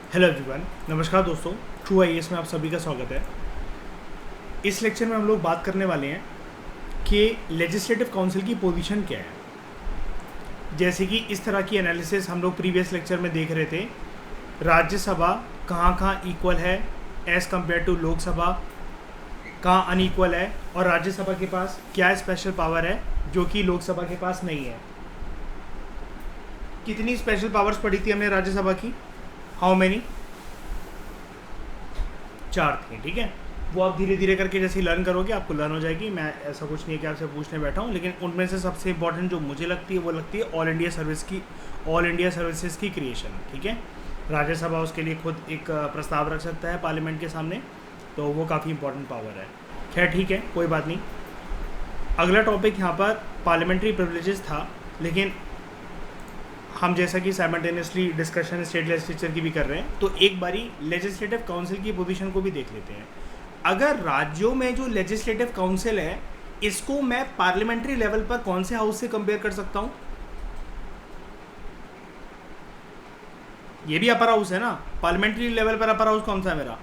Hello everyone, नमस्कार दोस्तों। True IAS में आप सभी का स्वागत है। इस लेक्चर में हम लोग बात करने वाले हैं कि लेजिस्लेटिव काउंसिल की पोजीशन क्या है। जैसे कि इस तरह की एनालिसिस हम लोग प्रीवियस लेक्चर में देख रहे थे। राज्यसभा कहाँ इक्वल है एज़ कम्पेयर टू लोकसभा, कहाँ अनइक्वल है, और राज्यसभा के पास क्या स्पेशल पावर है जो कि लोकसभा के पास नहीं है। कितनी स्पेशल पावर्स पढ़ी थी हमने राज्यसभा की? How many? 4 थी, ठीक है। वो आप धीरे धीरे करके जैसे लर्न करोगे आपको लर्न हो जाएगी। मैं ऐसा कुछ नहीं है कि आपसे पूछने बैठा हूँ, लेकिन उनमें से सबसे इंपॉर्टेंट जो मुझे लगती है वो लगती है ऑल इंडिया सर्विसेज की क्रिएशन, ठीक है। राज्यसभा उसके लिए खुद एक प्रस्ताव रख सकता है पार्लियामेंट के सामने, तो वो काफ़ी इंपॉर्टेंट पावर है। खैर ठीक है, कोई बात नहीं। अगला टॉपिक यहाँ पर पार्लियामेंट्री प्रिविलेजेस था, लेकिन हम जैसा कि साइमल्टेनियसली डिस्कशन स्टेट लेजिस्लेचर की भी कर रहे हैं, तो एक बारी लेजिस्लेटिव काउंसिल की पोजीशन को भी देख लेते हैं। अगर राज्यों में जो लेजिस्लेटिव काउंसिल है इसको मैं पार्लियामेंट्री लेवल पर कौन से हाउस से कंपेयर कर सकता हूं? ये भी अपर हाउस है ना। पार्लियामेंट्री लेवल पर अपर हाउस कौन सा है मेरा?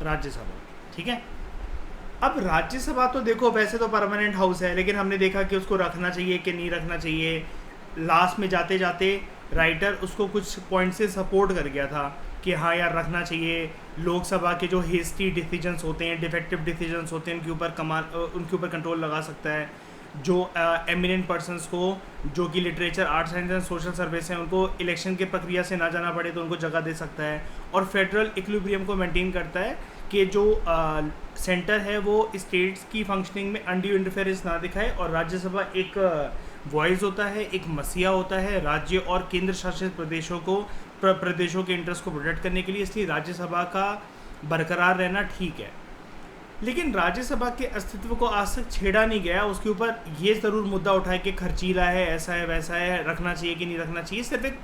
राज्यसभा, ठीक है। अब राज्यसभा तो देखो वैसे तो परमानेंट हाउस है, लेकिन हमने देखा कि उसको रखना चाहिए कि नहीं रखना चाहिए। लास्ट में जाते जाते राइटर उसको कुछ पॉइंट से सपोर्ट कर गया था कि हाँ यार रखना चाहिए। लोकसभा के जो हेस्टी डिसीजंस होते हैं, डिफेक्टिव डिसीजंस होते हैं, उनके ऊपर कंट्रोल लगा सकता है। जो एमिनेंट पर्सनस को, जो कि literature, art science and social service हैं, उनको इलेक्शन के प्रक्रिया से ना जाना पड़े तो उनको जगह दे सकता है। और फेडरल इक्विलिब्रियम को मेंटेन करता है कि जो सेंटर है वो स्टेट्स की फंक्शनिंग में अनड्यू इंटरफेरेंस ना दिखाए, और राज्यसभा एक वॉइस होता है, एक मसीहा होता है राज्य और केंद्र शासित प्रदेशों के इंटरेस्ट को प्रोटेक्ट करने के लिए। इसलिए राज्यसभा का बरकरार रहना ठीक है। लेकिन राज्यसभा के अस्तित्व को आज तक छेड़ा नहीं गया। उसके ऊपर ये ज़रूर मुद्दा उठाए कि खर्चीला है, ऐसा है, वैसा है, रखना चाहिए कि नहीं रखना चाहिए। सिर्फ एक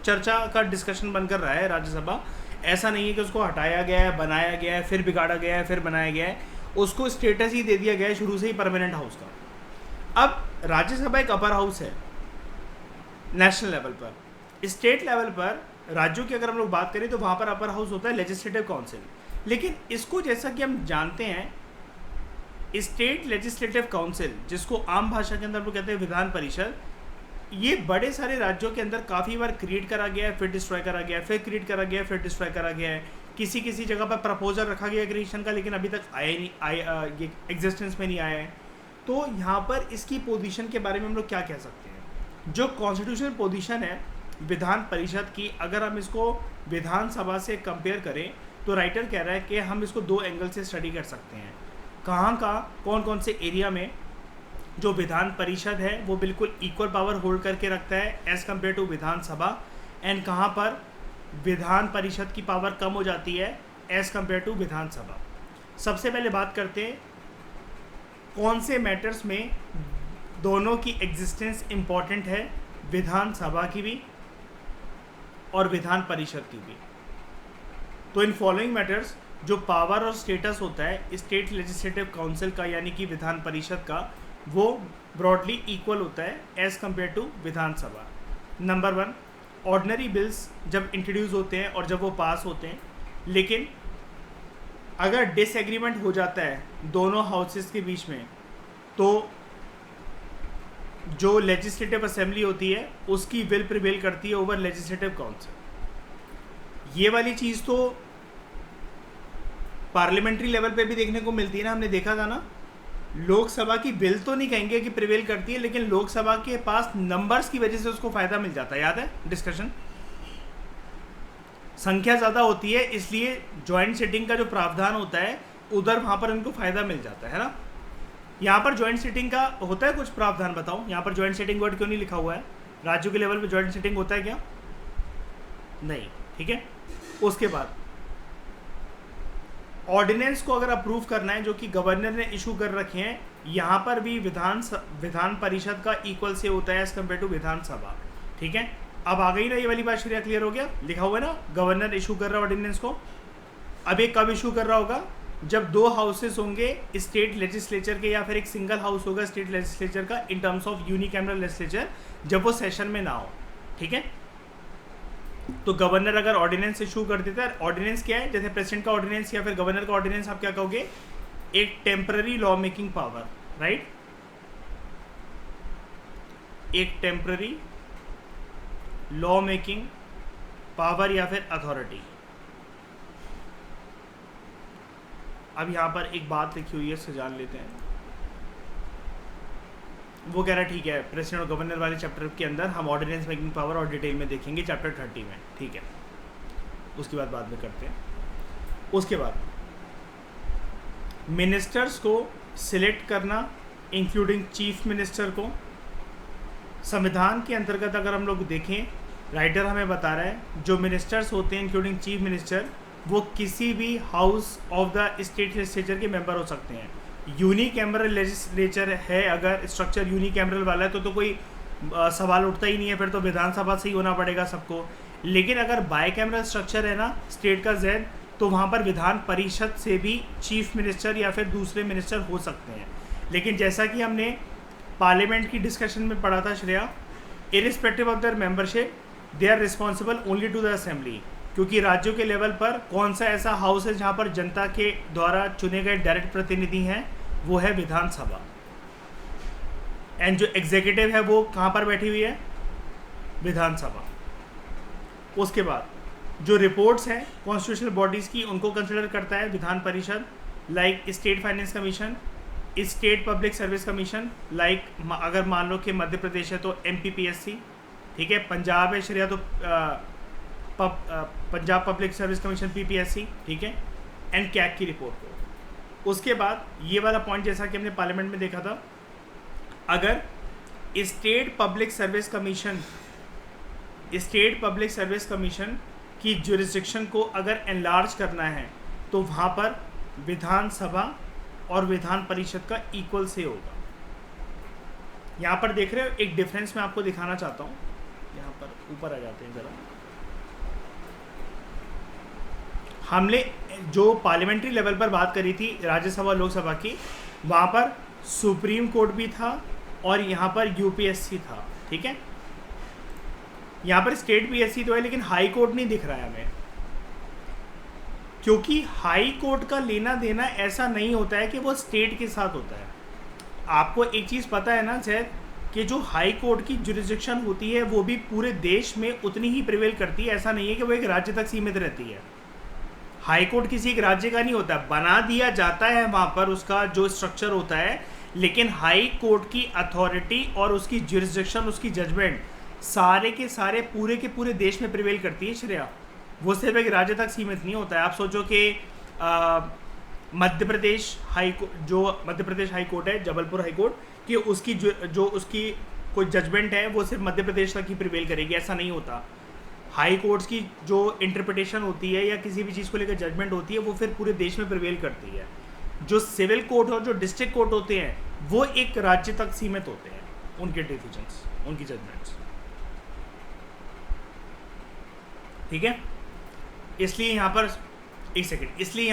चर्चा का डिस्कशन बनकर रहा है राज्यसभा। ऐसा नहीं है कि उसको हटाया गया है, बनाया गया है, फिर बिगाड़ा गया है, फिर बनाया गया है। उसको स्टेटस ही दे दिया गया है शुरू से ही परमानेंट हाउस का। अब राज्यसभा एक अपर हाउस है नेशनल लेवल पर। स्टेट लेवल पर राज्यों की अगर हम लोग बात करें तो वहाँ पर अपर हाउस होता है लेजिस्लेटिव काउंसिल। लेकिन इसको जैसा कि हम जानते हैं स्टेट लेजिस्लेटिव काउंसिल, जिसको आम भाषा के अंदर हम लोग कहते हैं विधान परिषद, ये बड़े सारे राज्यों के अंदर काफ़ी बार क्रिएट करा गया है, फिर डिस्ट्रॉय करा गया है, फिर क्रिएट करा गया है, फिर डिस्ट्रॉय करा गया है। किसी किसी जगह पर प्रपोजल रखा गया क्रिएशन का, लेकिन अभी तक ये एग्जिस्टेंस में नहीं आया है। तो यहाँ पर इसकी पोजीशन के बारे में हम लोग क्या कह सकते हैं? जो कॉन्स्टिट्यूशनल पोजीशन है विधान परिषद की, अगर हम इसको विधानसभा से कंपेयर करें तो राइटर कह रहा है कि हम इसको 2 एंगल से स्टडी कर सकते हैं। कौन कौन से एरिया में जो विधान परिषद है वो बिल्कुल इक्वल पावर होल्ड करके रखता है as compare to Vidhan Sabha, and कहाँ पर विधान परिषद की पावर कम हो जाती है एज़ कम्पेयर टू विधानसभा। सबसे पहले बात करते हैं कौन से मैटर्स में दोनों की एग्जिस्टेंस इम्पॉर्टेंट है, विधानसभा की भी और विधान परिषद की भी। तो इन फॉलोइंग मैटर्स जो पावर और स्टेटस होता है स्टेट लेजिस्लेटिव काउंसिल का, यानी कि विधान परिषद का, वो ब्रॉडली इक्वल होता है as compare to Vidhan Sabha. Number 1, ordinary bills जब इंट्रोड्यूस होते हैं और जब वो पास होते हैं, लेकिन अगर डिसएग्रीमेंट हो जाता है दोनों हाउसेस के बीच में, तो जो लेजिस्लेटिव असेंबली होती है उसकी विल प्रिवेल करती है ओवर लेजिस्लेटिव काउंसिल। ये वाली चीज़ तो पार्लियामेंट्री लेवल पे भी देखने को मिलती है ना। हमने देखा था ना, लोकसभा की बिल तो नहीं कहेंगे कि प्रिवेल करती है, लेकिन लोकसभा के पास नंबर्स की वजह से उसको फ़ायदा मिल जाता है। याद है डिस्कशन? संख्या ज़्यादा होती है, इसलिए जॉइंट सिटिंग का जो प्रावधान होता है उधर वहाँ पर उनको फ़ायदा मिल जाता है ना। यहाँ पर जॉइंट सिटिंग का होता है कुछ प्रावधान? बताओ, यहाँ पर जॉइंट सिटिंग वर्ड क्यों नहीं लिखा हुआ है? राज्यों के लेवल पे जॉइंट सिटिंग होता है क्या? नहीं, ठीक है। उसके बाद ऑर्डिनेंस को अगर अप्रूव करना है जो कि गवर्नर ने इशू कर रखे हैं, यहाँ पर भी विधान परिषद का इक्वल से होता है एज कम्पेयर टू विधानसभा, ठीक है। अब आ गई ना ये वाली बात, श्रेया क्लियर हो गया? लिखा हुआ है ना गवर्नर इशू कर रहा है ऑर्डिनेंस को। अब ये कब इशू कर रहा होगा? जब 2 हाउसेस होंगे स्टेट लेजिस्लेचर के, या फिर एक सिंगल हाउस होगा स्टेट लेजिस्लेचर का in terms of unicameral legislature, जब वो सेशन में ना हो, ठीक है। तो गवर्नर अगर ऑर्डिनेंस इशू कर देता है, ऑर्डिनेंस क्या है, जैसे प्रेसिडेंट का ऑर्डिनेंस या फिर गवर्नर का ऑर्डिनेंस, आप क्या कहोगे, एक temporary law making power, right, एक टेम्पररी लॉ मेकिंग पावर या फिर अथॉरिटी। अब यहां पर एक बात लिखी हुई है, इससे जान लेते हैं। वो कह रहा है ठीक है, प्रेसिडेंट और गवर्नर वाले चैप्टर के अंदर हम ऑर्डिनेंस मेकिंग पावर और डिटेल में देखेंगे चैप्टर 30 में, ठीक है, उसकी बात बाद में करते हैं। उसके बाद मिनिस्टर्स को सिलेक्ट करना, इंक्लूडिंग चीफ मिनिस्टर को, संविधान के अंतर्गत अगर हम लोग देखें, राइटर हमें बता रहा है जो मिनिस्टर्स होते हैं इंक्लूडिंग चीफ मिनिस्टर, वो किसी भी house of the state legislature के मेंबर हो सकते हैं। यूनिकैमरल लेजिस्लेचर है, अगर स्ट्रक्चर यूनिकैमरल वाला है तो कोई सवाल उठता ही नहीं है, फिर तो विधानसभा से ही होना पड़ेगा सबको। लेकिन अगर बाइकैमरल स्ट्रक्चर है ना स्टेट का जैन, तो वहाँ पर विधान परिषद से भी चीफ मिनिस्टर या फिर दूसरे मिनिस्टर हो सकते हैं। लेकिन जैसा कि हमने पार्लियामेंट की डिस्कशन में पढ़ा था Shreya, irrespective of their membership they are responsible only to the assembly, क्योंकि राज्यों के लेवल पर कौन सा ऐसा हाउस है जहाँ पर जनता के द्वारा चुने गए डायरेक्ट प्रतिनिधि हैं, वो है विधानसभा। एंड जो एग्जीक्यूटिव है वो कहाँ पर बैठी हुई है, विधानसभा। उसके बाद जो रिपोर्ट्स हैं कॉन्स्टिट्यूशनल बॉडीज़ की, उनको कंसिडर करता है Vidhan Parishad, like state finance commission, state public service commission, like अगर मान लो कि मध्य प्रदेश है तो MPPSC, ठीक है, पंजाब है श्रेया तो Punjab public service commission PPSC, ठीक है, एंड कैग की रिपोर्ट को। उसके बाद ये वाला पॉइंट जैसा कि हमने पार्लियामेंट में देखा था, अगर स्टेट पब्लिक सर्विस कमीशन की जुरिस्डिक्शन को अगर एनलार्ज करना है तो वहाँ पर विधानसभा और विधान परिषद का इक्वल से होगा। यहाँ पर देख रहे हो एक डिफरेंस मैं आपको दिखाना चाहता हूँ, यहाँ पर ऊपर आ जाते हैं ज़रा। हमने जो पार्लियामेंट्री लेवल पर बात करी थी राज्यसभा लोकसभा की, वहाँ पर सुप्रीम कोर्ट भी था और यहाँ पर UPSC था, ठीक है। यहाँ पर स्टेट PSC तो है लेकिन हाई कोर्ट नहीं दिख रहा है हमें, क्योंकि हाई कोर्ट का लेना देना ऐसा नहीं होता है कि वो स्टेट के साथ होता है। आपको एक चीज़ पता है ना सर, कि जो हाई कोर्ट की जुरिस्डिक्शन होती है वो भी पूरे देश में उतनी ही प्रिवेल करती है, ऐसा नहीं है कि वो एक राज्य तक सीमित रहती है। हाई कोर्ट किसी एक राज्य का नहीं होता, बना दिया जाता है वहाँ पर उसका जो स्ट्रक्चर होता है, लेकिन हाई कोर्ट की अथॉरिटी और उसकी जुरिस्डिक्शन, उसकी जजमेंट सारे के सारे पूरे के पूरे देश में प्रिवेल करती है श्रेया, वो सिर्फ एक राज्य तक सीमित नहीं होता है। आप सोचो कि मध्य प्रदेश हाई कोर्ट है, जबलपुर हाई कोर्ट कि उसकी जो उसकी कोई जजमेंट है वो सिर्फ मध्य प्रदेश तक ही प्रिवेल करेगी, ऐसा नहीं होता। हाई कोर्ट्स की जो इंटरप्रिटेशन होती है या किसी भी चीज़ को लेकर जजमेंट होती है वो फिर पूरे देश में प्रिवेल करती है। जो सिविल कोर्ट और जो डिस्ट्रिक्ट कोर्ट होते हैं वो एक राज्य तक सीमित होते हैं, उनके डिसीजंस, उनकी जजमेंट्स, ठीक है। इसलिए यहाँ पर एक सेकेंड, इसलिए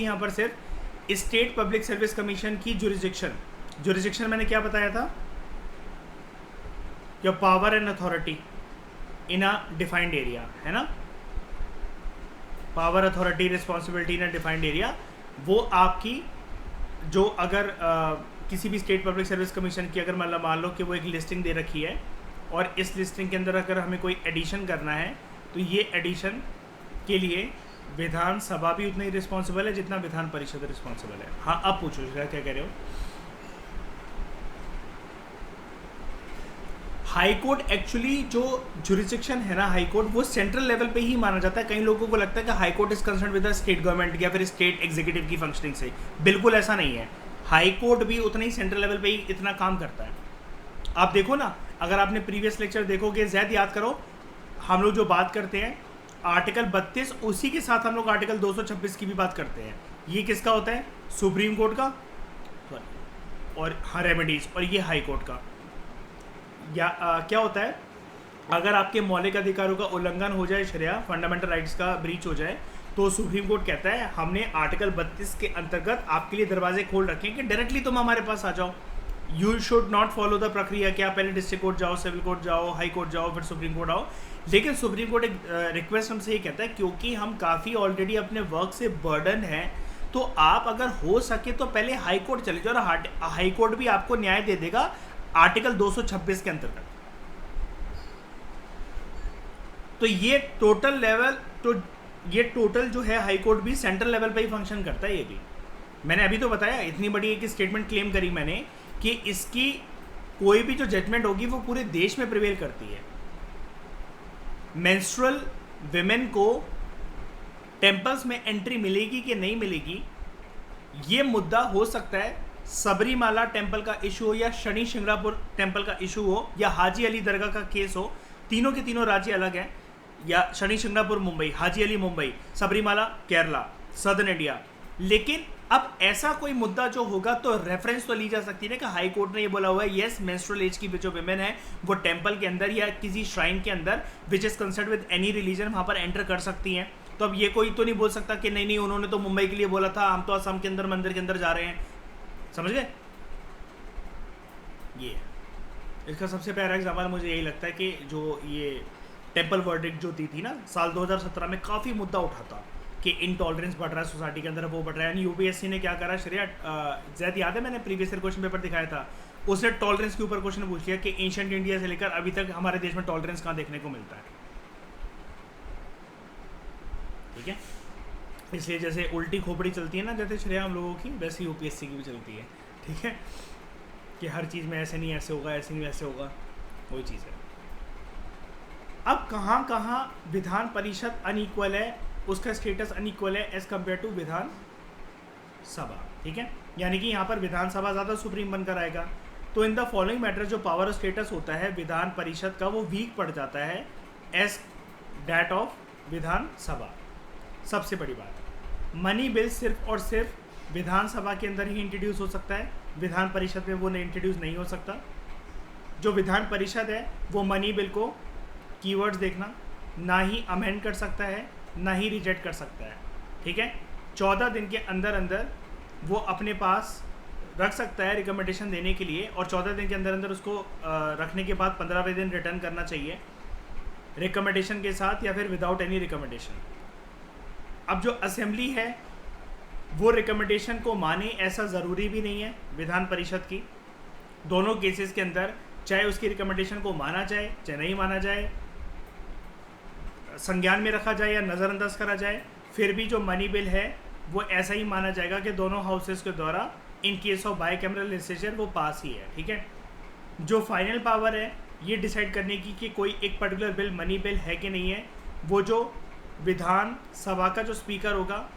यहाँ पर सिर्फ स्टेट पब्लिक सर्विस कमीशन की जुरिस्डिक्शन मैंने क्या बताया था, या power and authority in a defined area, है ना, power authority responsibility in a defined area, वो आपकी जो अगर किसी भी स्टेट पब्लिक सर्विस कमीशन की अगर मतलब मान लो कि वो एक लिस्टिंग दे रखी है और इस लिस्टिंग के अंदर अगर हमें कोई एडिशन करना है तो ये एडिशन के लिए विधानसभा भी उतना ही रिस्पॉन्सिबल है जितना विधान परिषद रिस्पॉन्सिबल है। हाँ, अब पूछो क्या कह रहे हो। हाई कोर्ट एक्चुअली जो जुरिस्डिक्शन है ना, हाई कोर्ट वो सेंट्रल लेवल पे ही माना जाता है। कई लोगों को लगता है कि high court is concern with the state government या फिर स्टेट एग्जीक्यूटिव की फंक्शनिंग से, बिल्कुल ऐसा नहीं है। हाई कोर्ट भी उतना ही सेंट्रल लेवल पे ही इतना काम करता है। आप देखो ना, अगर आपने प्रीवियस लेक्चर देखोगे, ज़्यादा याद करो, हम लोग जो बात करते हैं आर्टिकल 32, उसी के साथ हम लोग आर्टिकल 226 की भी बात करते हैं। ये किसका होता है, सुप्रीम कोर्ट का, और हाँ रेमेडीज, और ये हाई कोर्ट का। या क्या होता है, अगर आपके मौलिक अधिकारों का उल्लंघन हो जाए श्रेया, फंडामेंटल राइट्स का ब्रीच हो जाए, तो सुप्रीम कोर्ट कहता है हमने आर्टिकल 32 के अंतर्गत आपके लिए दरवाजे खोल रखे हैं कि डायरेक्टली तुम हमारे पास आ जाओ। You should not follow the प्रक्रिया कि आप पहले डिस्ट्रिक्ट कोर्ट जाओ, सिविल कोर्ट जाओ, हाई कोर्ट जाओ, फिर सुप्रीम कोर्ट आओ। लेकिन सुप्रीम कोर्ट एक रिक्वेस्ट हमसे ये कहता है, क्योंकि हम काफ़ी ऑलरेडी अपने वर्क से बर्डन है, तो आप अगर हो सके तो पहले हाई कोर्ट चले जाओ, और हाई कोर्ट भी आपको न्याय दे देगा आर्टिकल 226 के अंतर्गत। तो ये टोटल लेवल, तो ये टोटल जो है हाई कोर्ट भी सेंट्रल लेवल पे ही फंक्शन करता है। ये भी मैंने अभी तो बताया, इतनी बड़ी एक स्टेटमेंट क्लेम करी मैंने कि इसकी कोई भी जो जजमेंट होगी वो पूरे देश में प्रिवेल करती है। मेंस्ट्रुअल विमेन को टेम्पल्स में एंट्री मिलेगी कि नहीं मिलेगी, ये मुद्दा हो सकता है सबरीमाला टेम्पल का इशू हो, या शनि शिंगणापुर टेम्पल का इशू हो, या हाजी अली दरगाह का केस हो। तीनों के तीनों राज्य अलग हैं, या शनि शिंगणापुर मुंबई, हाजी अली मुंबई, सबरीमाला केरला, सदर्न इंडिया। लेकिन अब ऐसा कोई मुद्दा जो होगा तो रेफरेंस तो ली जा सकती है ना, कि हाई कोर्ट ने ये बोला हुआ है यस मेंस्ट्रुअल एज की जो विमेन है वो टेम्पल के अंदर या किसी श्राइन के अंदर which is concern with any religion वहां पर एंटर कर सकती हैं। तो अब ये कोई तो नहीं बोल सकता कि नहीं उन्होंने तो मुंबई के लिए बोला था, हम तो असम के अंदर मंदिर के अंदर जा रहे हैं। समझ गए? ये इसका सबसे प्यारा एग्जाम्पल मुझे यही लगता है कि जो ये टेम्पल वर्डिक्ट जो दी थी ना साल 2017 में, काफ़ी मुद्दा उठा था कि इंटॉलरेंस बढ़ रहा है सोसाइटी के अंदर, वो बढ़ रहा है। यूपीएससी ने क्या करा, श्रेया जैद याद है, मैंने प्रीवियस ईयर क्वेश्चन पेपर दिखाया था, उसने टॉलरेंस के ऊपर क्वेश्चन पूछ लिया कि एंशिएंट इंडिया से लेकर अभी तक हमारे देश में टॉलरेंस कहाँ देखने को मिलता है। ठीक है, इसलिए जैसे उल्टी खोपड़ी चलती है ना जैसे श्रेया हम लोगों की, वैसे यूपीएससी की भी चलती है। ठीक है, कि हर चीज़ में ऐसे नहीं ऐसे होगा, ऐसे नहीं ऐसे होगा, वही चीज़ है। अब कहाँ कहाँ विधान परिषद अनइक्वल है, उसका स्टेटस अनइक्वल है as compare to Vidhan Sabha. ठीक है, यानी कि यहाँ पर विधानसभा ज़्यादा सुप्रीम बनकर आएगा। तो इन द फॉलोइंग मैटर जो पावर स्टेटस होता है विधान परिषद का वो वीक पड़ जाता है as that of Vidhan Sabha. सबसे बड़ी बात, मनी बिल सिर्फ और सिर्फ विधानसभा के अंदर ही इंट्रोड्यूस हो सकता है, विधान परिषद में वो इंट्रोड्यूस नहीं हो सकता। जो विधान परिषद है वो मनी बिल को, कीवर्ड्स देखना, ना ही अमेंड कर सकता है ना ही रिजेक्ट कर सकता है। ठीक है, 14 दिन के अंदर अंदर वो अपने पास रख सकता है रिकमेंडेशन देने के लिए, और 14 दिन के अंदर अंदर उसको रखने के बाद 15वें दिन रिटर्न करना चाहिए रिकमेंडेशन के साथ या फिर विदाउट एनी रिकमेंडेशन। अब जो असेंबली है वो रिकमेंडेशन को माने ऐसा ज़रूरी भी नहीं है विधान परिषद की। दोनों केसेस के अंदर चाहे उसकी रिकमेंडेशन को माना जाए चाहे नहीं माना जाए, संज्ञान में रखा जाए या नज़रअंदाज करा जाए, फिर भी जो मनी बिल है वो ऐसा ही माना जाएगा कि दोनों हाउसेस के द्वारा in case of by cameral legislature वो पास ही है। ठीक है, जो फाइनल पावर है ये डिसाइड करने की कि कोई एक पर्टिकुलर बिल मनी बिल है कि नहीं है, वो जो विधान सभा का जो स्पीकर होगा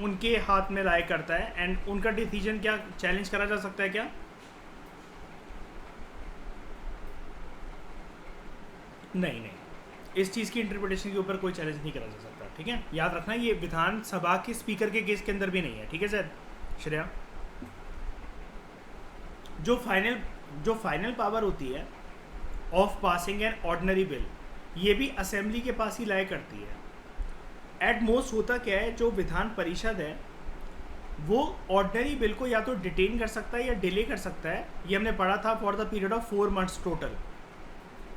उनके हाथ में राय करता है। एंड उनका डिसीजन क्या चैलेंज करा जा सकता है क्या? नहीं, इस चीज़ की इंटरप्रिटेशन के ऊपर कोई चैलेंज नहीं करा जा सकता। ठीक है, याद रखना ये विधान सभा के स्पीकर के केस के अंदर भी नहीं है। ठीक है सर श्रेया, जो फाइनल पावर होती है of passing an ordinary bill, ये भी असेंबली के पास ही लाया करती है। एट मोस्ट होता क्या है, जो विधान परिषद है वो ऑर्डिनरी बिल को या तो डिटेन कर सकता है या डिले कर सकता है। ये हमने पढ़ा था for the period of 4 months total,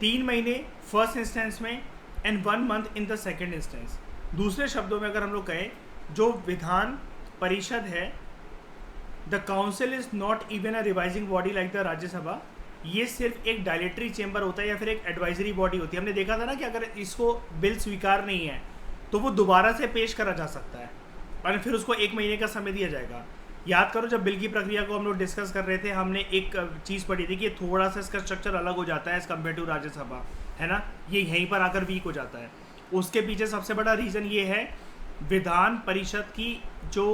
3 महीने फर्स्ट इंस्टेंस में and 1 month in the second instance. दूसरे शब्दों में अगर हम लोग कहें, जो विधान परिषद है the council is not even a revising body like the Rajya Sabha, ये सिर्फ एक डायलेटरी चेंबर होता है या फिर एक एडवाइजरी बॉडी होती है। हमने देखा था ना कि अगर इसको बिल स्वीकार नहीं है तो वो दोबारा से पेश करा जा सकता है और फिर उसको 1 महीने का समय दिया जाएगा। याद करो जब बिल की प्रक्रिया को हम लोग डिस्कस कर रहे थे, हमने एक चीज़ पढ़ी थी कि थोड़ा सा इसका स्ट्रक्चर अलग हो जाता है एज़ कम्पेयर टू राज्यसभा, है ना, ये यहीं पर आकर वीक हो जाता है। उसके पीछे सबसे बड़ा रीज़न ये है विधान परिषद की जो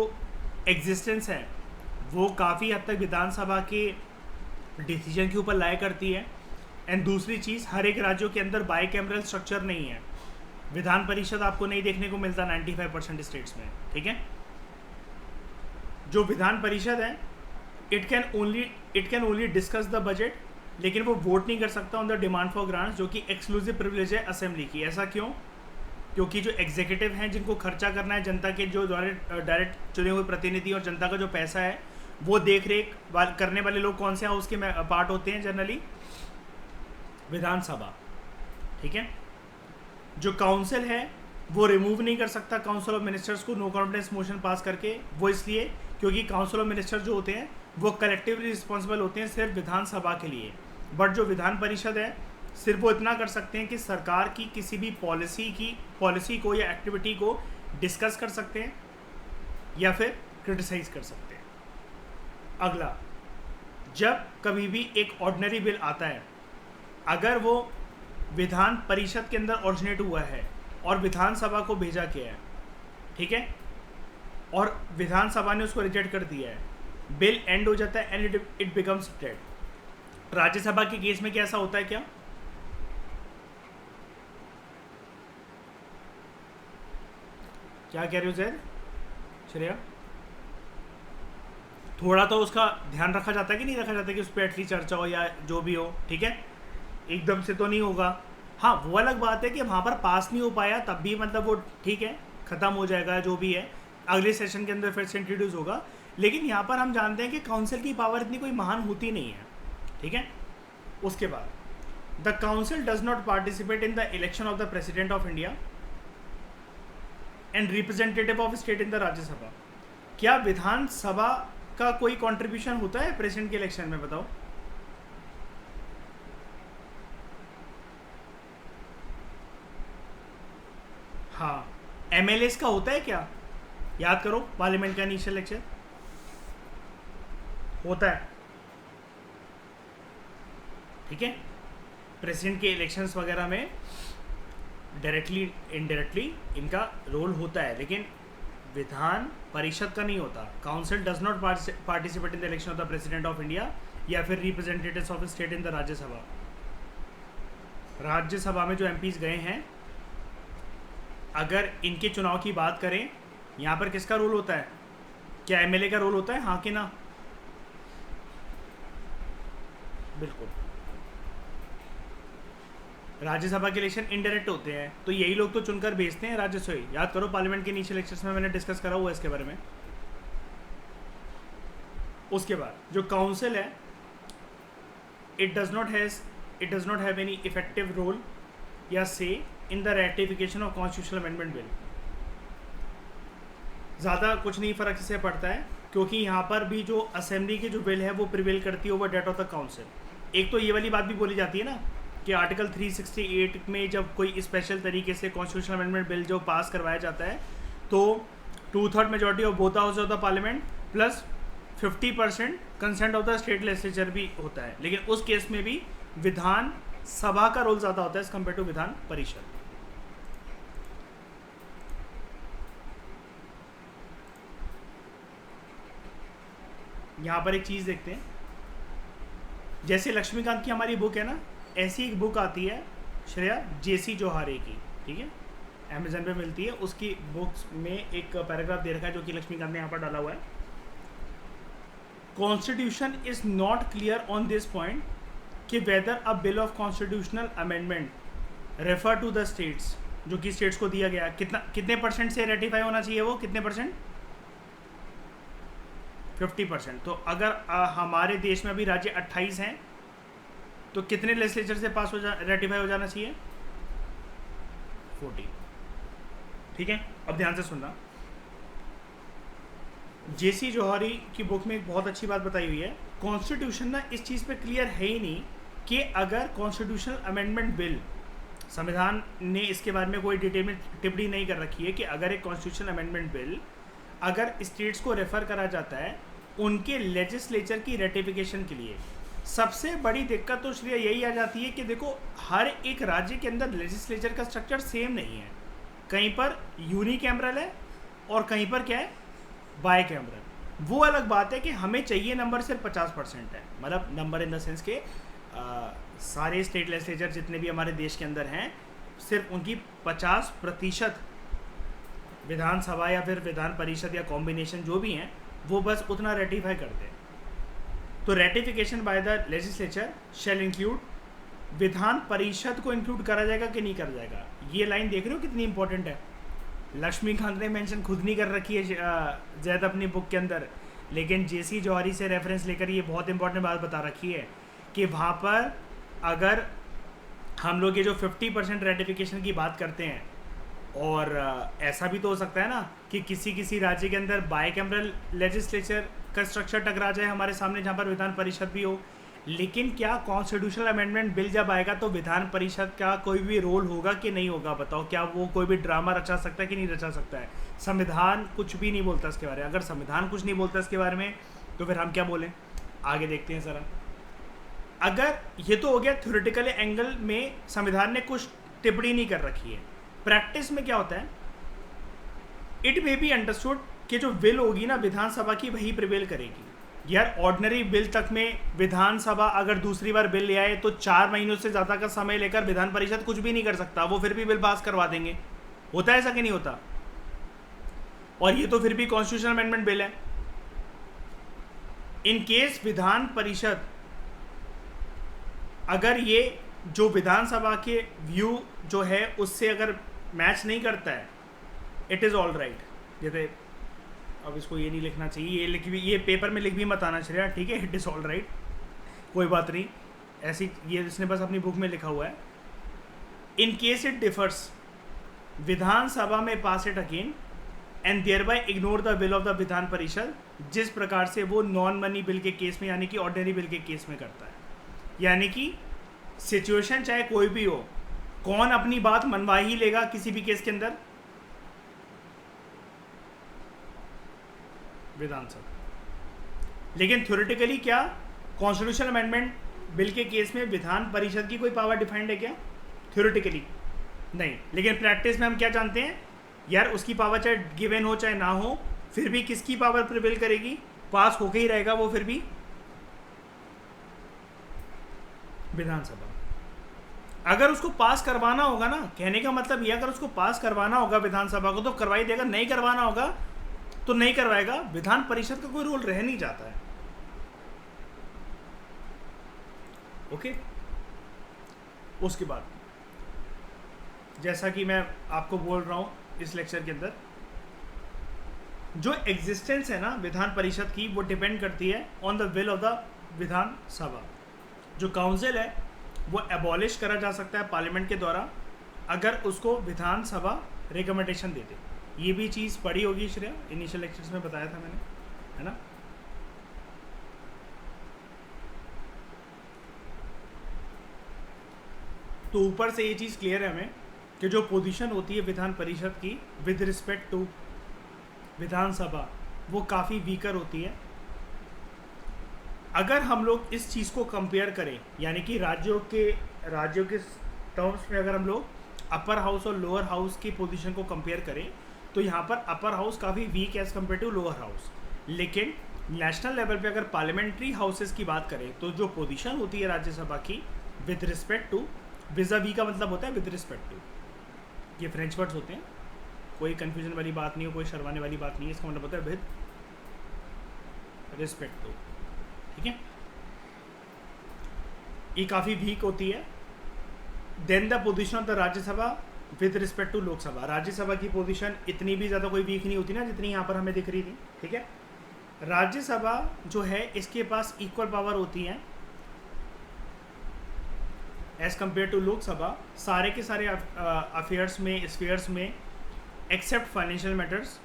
एग्जिस्टेंस है वो काफ़ी हद तक विधानसभा के डिसीजन के ऊपर लाया करती है। एंड दूसरी चीज़, हर एक राज्यों के अंदर बाई कैमरल स्ट्रक्चर नहीं है, विधान परिषद आपको नहीं देखने को मिलता 95% स्टेट्स में। ठीक है, जो विधान परिषद है it can only discuss the budget, लेकिन वो वोट नहीं कर सकता on the demand for grants, जो कि एक्सक्लूसिव प्रिविलेज है असेंबली की। ऐसा क्यों? क्योंकि जो एग्जीक्यूटिव हैं जिनको खर्चा करना है जनता के जो डायरेक्ट चुने हुए प्रतिनिधि और जनता का जो पैसा है वो देख रेख करने वाले लोग कौन से हाउस के पार्ट होते हैं जनरली? विधानसभा। ठीक है, जो काउंसिल है वो रिमूव नहीं कर सकता काउंसिल ऑफ मिनिस्टर्स को नो कॉन्फिडेंस मोशन पास करके। वो इसलिए क्योंकि काउंसिल ऑफ मिनिस्टर जो होते हैं वो कलेक्टिवली रिस्पॉन्सिबल होते हैं सिर्फ विधानसभा के लिए, बट जो विधान परिषद है सिर्फ वो इतना कर सकते हैं कि सरकार की किसी भी पॉलिसी को या एक्टिविटी को डिस्कस कर सकते हैं या फिर क्रिटिसाइज कर सकते हैं। अगला, जब कभी भी एक ऑर्डिनरी बिल आता है, अगर वो विधान परिषद के अंदर ओरिजिनेट हुआ है और विधानसभा को भेजा गया है, ठीक है, और विधानसभा ने उसको रिजेक्ट कर दिया है, बिल एंड हो जाता है and it becomes dead. Rajya Sabha के केस में क्या ऐसा होता है क्या? क्या कह रहे हो जैद, श्रेया? थोड़ा तो उसका ध्यान रखा जाता है कि नहीं रखा जाता कि उस पर एटलीस्ट चर्चा हो या जो भी हो, ठीक है, एकदम से तो नहीं होगा। हाँ, वो अलग बात है कि वहाँ पर पास नहीं हो पाया तब भी मतलब वो ठीक है, ख़त्म हो जाएगा जो भी है, अगले सेशन के अंदर फिर से इंट्रोड्यूस होगा। लेकिन यहाँ पर हम जानते हैं कि काउंसिल की पावर इतनी कोई महान होती नहीं है, ठीक है। उसके बाद, the council does not participate in the election of the president of India and representative of state in the Rajya Sabha. क्या विधानसभा का कोई कंट्रीब्यूशन होता है प्रेसिडेंट के इलेक्शन में? बताओ। हाँ, एमएलएस का होता है क्या? याद करो, पार्लियामेंट का इनिशियल इलेक्शन होता है, ठीक है। प्रेसिडेंट के इलेक्शंस वगैरह में डायरेक्टली इनडायरेक्टली इनका रोल होता है, लेकिन विधान परिषद का नहीं होता। Council does not participate in the election of the president of India या फिर representatives of state in the Rajya Sabha. Rajya Sabha में जो एमपीज गए हैं, अगर इनके चुनाव की बात करें, यहाँ पर किसका रोल होता है? क्या एमएलए का रोल होता है? हाँ कि ना? बिल्कुल। राज्यसभा के इलेक्शन इनडायरेक्ट होते हैं, तो यही लोग तो चुनकर भेजते हैं राज्यसभा। याद करो, पार्लियामेंट के इनिशियल इलेक्शंस में मैंने डिस्कस करा हुआ है इसके बारे में। उसके बाद जो काउंसिल है, it does not have any effective role या से in the ratification of constitutional amendment bill. ज़्यादा कुछ नहीं फ़र्क इससे पड़ता है, क्योंकि यहाँ पर भी जो असेंबली की जो बिल है वो प्रिवेल करती है over that of the council. एक तो ये वाली बात भी बोली जाती है ना कि आर्टिकल 368 में जब कोई स्पेशल तरीके से कॉन्स्टिट्यूशनल अमेंडमेंट बिल जो पास करवाया जाता है, तो 2/3 majority of both house of the parliament plus 50% consent of the state legislature भी होता है। लेकिन उस केस में भी विधान सभा का रोल ज़्यादा होता है as compare to Vidhan Parishad. यहाँ पर एक चीज़ देखते हैं, जैसे लक्ष्मीकांत की हमारी बुक है ना, ऐसी एक बुक आती है श्रेया जेसी जोहारे की, ठीक है, अमेजन पे मिलती है। उसकी बुक्स में एक पैराग्राफ दे रखा है जो कि लक्ष्मीकांत ने यहाँ पर डाला हुआ है। Constitution is not clear on this point कि whether a bill of constitutional amendment refer to the states, जो कि स्टेट्स को दिया गया कितने परसेंट से रेटिफाई होना चाहिए, वो कितने परसेंट? 50%। तो अगर हमारे देश में अभी राज्य 28 हैं, तो कितने लेजिस्लेचर से पास रेटिफाई हो जाना चाहिए? 40। ठीक है, अब ध्यान से सुनना। जेसी जोहरी की बुक में एक बहुत अच्छी बात बताई हुई है। कॉन्स्टिट्यूशन ना इस चीज़ पे क्लियर है ही नहीं कि अगर कॉन्स्टिट्यूशनल अमेंडमेंट बिल, संविधान ने इसके बारे में कोई डिटेल में टिप्पणी नहीं कर रखी है कि अगर एक कॉन्स्टिट्यूशनल अमेंडमेंट बिल अगर स्टेट्स को रेफ़र करा जाता है उनके लेजिस्लेचर की रेटिफिकेशन के लिए, सबसे बड़ी दिक्कत तो श्रेय यही आ जाती है कि देखो हर एक राज्य के अंदर लेजिस्लेचर का स्ट्रक्चर सेम नहीं है। कहीं पर यूनिकैमरल है और कहीं पर क्या है, बाई कैमरल। वो अलग बात है कि हमें चाहिए नंबर सिर्फ 50% है, मतलब नंबर इन द सेंस के सारे स्टेट लेजिस्लेचर जितने भी हमारे देश के अंदर हैं, सिर्फ उनकी 50% विधानसभा या फिर विधान परिषद या कॉम्बिनेशन जो भी हैं वो बस उतना रेटिफाई करते हैं। तो ratification by the legislature shall include, Vidhan Parishad को इंक्लूड करा जाएगा कि नहीं करा जाएगा। ये लाइन देख रहे हो कितनी इंपॉर्टेंट है। लक्ष्मीकांत ने मेंशन खुद नहीं कर रखी है जैद अपनी बुक के अंदर, लेकिन जेसी जौहरी से रेफरेंस लेकर ये बहुत इंपॉर्टेंट बात बता रखी है कि वहाँ पर अगर हम लोग ये जो 50% रेटिफिकेशन की बात करते हैं, और ऐसा भी तो हो सकता है ना कि किसी किसी राज्य के अंदर बाइकैमरल लेजिस्लेचर का स्ट्रक्चर टकरा जाए हमारे सामने, जहाँ पर विधान परिषद भी हो। लेकिन क्या कॉन्स्टिट्यूशनल अमेंडमेंट बिल जब आएगा तो विधान परिषद का कोई भी रोल होगा कि नहीं होगा? बताओ, क्या वो कोई भी ड्रामा रचा सकता है कि नहीं रचा सकता है? संविधान कुछ भी नहीं बोलता इसके बारे में। अगर संविधान कुछ नहीं बोलता इसके बारे में तो फिर हम क्या बोलें? आगे देखते हैं ज़रा। अगर ये तो हो गया थ्योरेटिकल एंगल में, संविधान ने कुछ टिप्पणी नहीं कर रखी है। प्रैक्टिस में क्या होता है, इट मे बी अंडरस्टूड कि जो बिल होगी ना विधानसभा की, वही प्रिवेल करेगी। यार ऑर्डिनरी बिल तक में विधानसभा अगर दूसरी बार बिल ले आए तो 4 महीनों से ज़्यादा का समय लेकर विधान परिषद कुछ भी नहीं कर सकता, वो फिर भी बिल पास करवा देंगे। होता है ऐसा कि नहीं होता? और ये तो फिर भी कॉन्स्टिट्यूशनल अमेंडमेंट बिल है। इन केस विधान परिषद अगर ये जो विधानसभा के व्यू जो है उससे अगर मैच नहीं करता है, इट इज़ ऑल राइट। जैसे अब इसको ये नहीं लिखना चाहिए, ये पेपर में लिख भी मत आना चाहिए, ठीक है? इट इज़ ऑल राइट, कोई बात नहीं, ऐसी ये इसने बस अपनी बुक में लिखा हुआ है। In case it differs, Vidhansabha में pass it again and thereby ignore the will of the Vidhan Parishad, जिस प्रकार से वो नॉन मनी बिल के केस में यानी कि ऑर्डिनरी बिल के केस में करता है। यानी कि सिचुएशन चाहे कोई भी हो, कौन अपनी बात मनवा ही लेगा किसी भी केस के अंदर? विधानसभा। लेकिन थ्योरेटिकली क्या कॉन्स्टिट्यूशनल अमेंडमेंट बिल के केस में विधान परिषद की कोई पावर डिफाइंड है क्या? थ्योरेटिकली नहीं। लेकिन प्रैक्टिस में हम क्या जानते हैं यार, उसकी पावर चाहे गिवन हो चाहे ना हो, फिर भी किसकी पावर प्रिवेल करेगी? पास होके ही रहेगा वो फिर भी विधानसभा। अगर उसको पास करवाना होगा ना, कहने का मतलब ये, अगर उसको पास करवाना होगा विधानसभा को तो करवाई देगा, नहीं करवाना होगा तो नहीं करवाएगा। विधान परिषद का कोई रोल रह नहीं जाता है। ओके, उसके बाद जैसा कि मैं आपको बोल रहा हूं इस लेक्चर के अंदर, जो एग्जिस्टेंस है ना विधान परिषद की, वो डिपेंड करती है on the will of the Vidhansabha. जो काउंसिल है वो एबॉलिश करा जा सकता है पार्लियामेंट के द्वारा अगर उसको विधानसभा रिकमेंडेशन दे दे। ये भी चीज़ पढ़ी होगी श्रेया, इनिशियल लेक्चर्स में बताया था मैंने, है ना? तो ऊपर से ये चीज़ क्लियर है हमें कि जो पोजीशन होती है विधान परिषद की विद रिस्पेक्ट टू विधानसभा, वो काफ़ी वीकर होती है। अगर हम लोग इस चीज़ को कंपेयर करें, यानी कि राज्यों के टर्म्स में अगर हम लोग अपर हाउस और लोअर हाउस की पोजीशन को कंपेयर करें, तो यहाँ पर अपर हाउस काफ़ी weak as compare to lower house. लेकिन नेशनल लेवल पे अगर पार्लियामेंट्री हाउसेस की बात करें तो जो पोजीशन होती है राज्यसभा की विद रिस्पेक्ट टू, विज़ा-वी का मतलब होता है विद रिस्पेक्ट टू, ये फ्रेंच वर्ड्स होते हैं, कोई कन्फ्यूजन वाली बात नहीं हो, कोई शर्माने वाली बात नहीं है, इसका मतलब होता है विद रिस्पेक्ट टू। ठीक है, ये काफ़ी वीक होती है। Then the position of the Rajya Sabha with respect to Lok Sabha, Rajya Sabha की पोजीशन इतनी भी ज़्यादा कोई वीक नहीं होती ना जितनी यहाँ पर हमें दिख रही थी। ठीक है, राज्यसभा जो है इसके पास इक्वल पावर होती है एज़ कम्पेयर टू लोकसभा सारे के सारे अफेयर्स में, स्फीयर्स में, except financial matters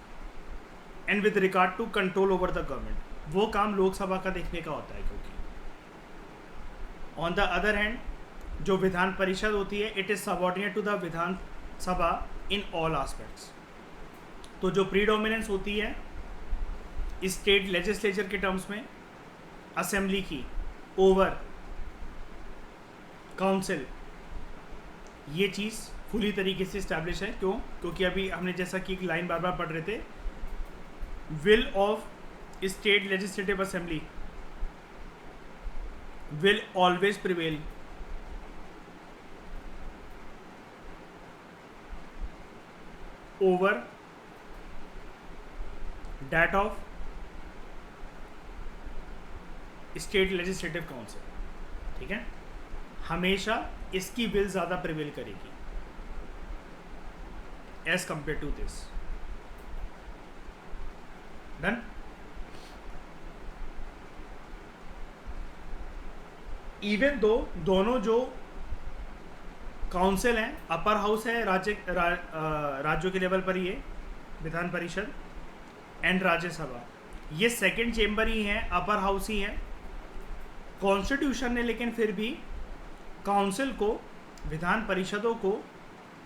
and with regard to control over the government, वो काम लोकसभा का देखने का होता है। क्योंकि ऑन द अदर हैंड जो विधान परिषद होती है it is subordinate to the Vidhan Sabha in all aspects. तो जो प्रीडोमिनेंस होती है स्टेट लेजिस्लेचर के टर्म्स में असेंबली की ओवर काउंसिल, ये चीज़ फुली तरीके से इस्टेब्लिश है। क्यों? क्योंकि अभी हमने जैसा कि एक लाइन बार बार पढ़ रहे थे, will of state legislative assembly will always prevail over that of state legislative council. ठीक है, हमेशा इसकी विल ज़्यादा प्रिवेल करेगी as compare to this. Done. Even though दोनों जो काउंसिल है, अपर हाउस है राज्यों के लेवल पर ही है विधान परिषद, एंड राज्यसभा ये सेकंड चेंबर ही है, अपर हाउस ही है। कॉन्स्टिट्यूशन ने लेकिन फिर भी काउंसिल को, विधान परिषदों को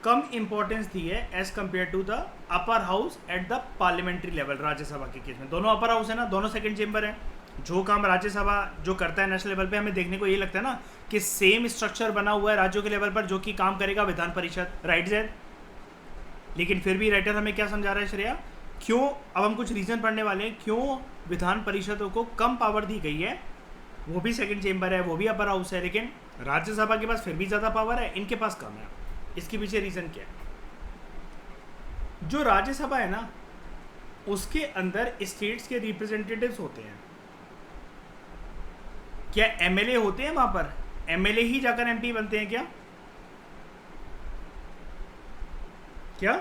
कम इंपॉर्टेंस दी है as compare to the upper house at the parliamentary level. Rajya Sabha के केस में दोनों अपर हाउस है ना, दोनों सेकंड चेंबर है। जो काम राज्यसभा जो करता है नेशनल लेवल पे, हमें देखने को ये लगता है ना कि सेम स्ट्रक्चर बना हुआ है राज्यों के लेवल पर जो कि काम करेगा विधान परिषद, राइट ज़ैद? लेकिन फिर भी राइटर हमें क्या समझा रहा है श्रेया, क्यों, अब हम कुछ रीज़न पढ़ने वाले हैं क्यों विधान परिषदों को कम पावर दी गई है। वो भी सेकंड चेंबर है, वो भी अपर हाउस है, लेकिन राज्यसभा के पास फिर भी ज़्यादा पावर है, इनके पास कम है। इसके पीछे रीज़न क्या है? जो राज्यसभा है ना उसके अंदर स्टेट्स के रिप्रेजेंटेटिव्स होते हैं। क्या एमएलए होते हैं वहां पर? एमएलए ही जाकर एमपी बनते हैं क्या? क्या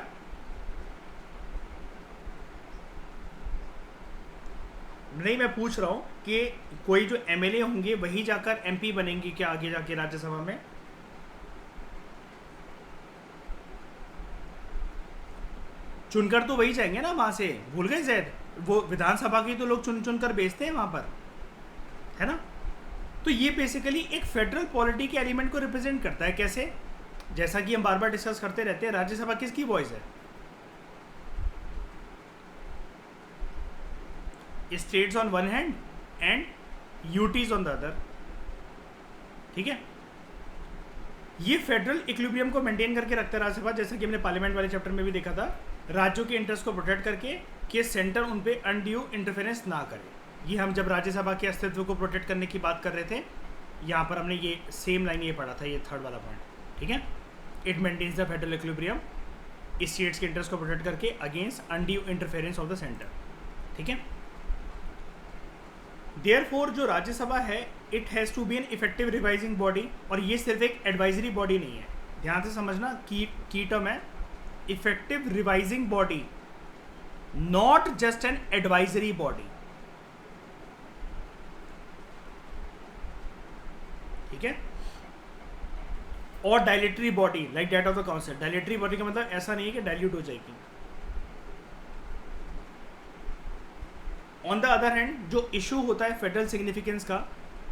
नहीं, मैं पूछ रहा हूं कि कोई जो एमएलए होंगे वही जाकर एमपी बनेंगे क्या आगे जाके राज्यसभा में? चुनकर तो वही जाएंगे ना वहां से, भूल गए ज़ैद? वो विधानसभा की तो लोग चुन चुन कर बेचते हैं वहां पर, है ना? तो ये बेसिकली एक फेडरल पॉलिटी के एलिमेंट को रिप्रेजेंट करता है। कैसे? जैसा कि हम बार बार डिस्कस करते रहते हैं, राज्यसभा किसकी वॉइस है? States on one hand and UTs on the other, ठीक है? ये फेडरल इक्विलिब्रियम को मेंटेन करके रखता है राज्यसभा, जैसा कि हमने पार्लियामेंट वाले चैप्टर में भी देखा था, राज्यों के इंटरेस्ट को प्रोटेक्ट करके कि सेंटर उन पे अनड्यू इंटरफेरेंस ना करे। ये हम जब राज्यसभा के अस्तित्व को प्रोटेक्ट करने की बात कर रहे थे, यहाँ पर हमने ये सेम लाइन ये पढ़ा था, ये थर्ड वाला पॉइंट, ठीक है? It maintains the federal equilibrium, states के इंटरेस्ट को प्रोटेक्ट करके against undue interference of the centre, ठीक है? देयरफॉर जो राज्यसभा है it has to be an effective revising body, और ये सिर्फ एक एडवाइजरी बॉडी नहीं है, ध्यान से समझना, की टर्म है effective revising body, not just an advisory body, ठीक है? और dilatory body like that of the council. Dilatory body का मतलब ऐसा नहीं है कि डाइल्यूट हो जाएगी। ऑन द अदर हैंड जो इशू होता है फेडरल सिग्निफिकेंस का,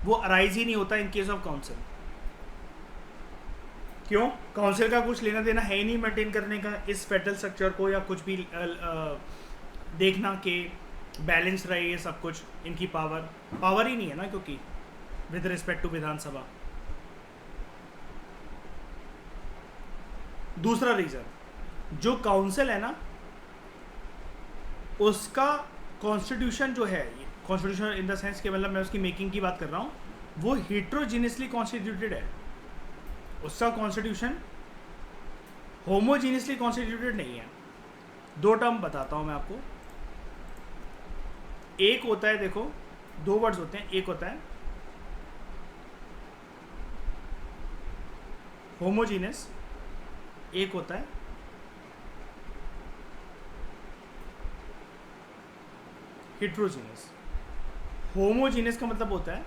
वो अराइज ही नहीं होता इन केस ऑफ काउंसिल। क्यों? काउंसिल का कुछ लेना देना है ही नहीं मेंटेन करने का इस फेडरल स्ट्रक्चर को, या कुछ भी देखना कि बैलेंस रहे ये सब कुछ। इनकी पावर ही नहीं है ना, क्योंकि विद रिस्पेक्ट टू विधानसभा। दूसरा रीजन, जो काउंसिल है ना उसका कॉन्स्टिट्यूशन जो है, कॉन्स्टिट्यूशन इन द सेंस के मतलब मैं उसकी मेकिंग की बात कर रहा हूँ, वो हेट्रोजीनियसली कॉन्स्टिट्यूटेड है। उसका कॉन्स्टिट्यूशन होमोजीनियसली कॉन्स्टिट्यूटेड नहीं है। दो टर्म बताता हूँ मैं आपको। एक होता है, देखो दो वर्ड्स होते हैं, एक होता है होमोजीनियस, एक होता है हेट्रोजीनियस। होमोजीनियस का मतलब होता है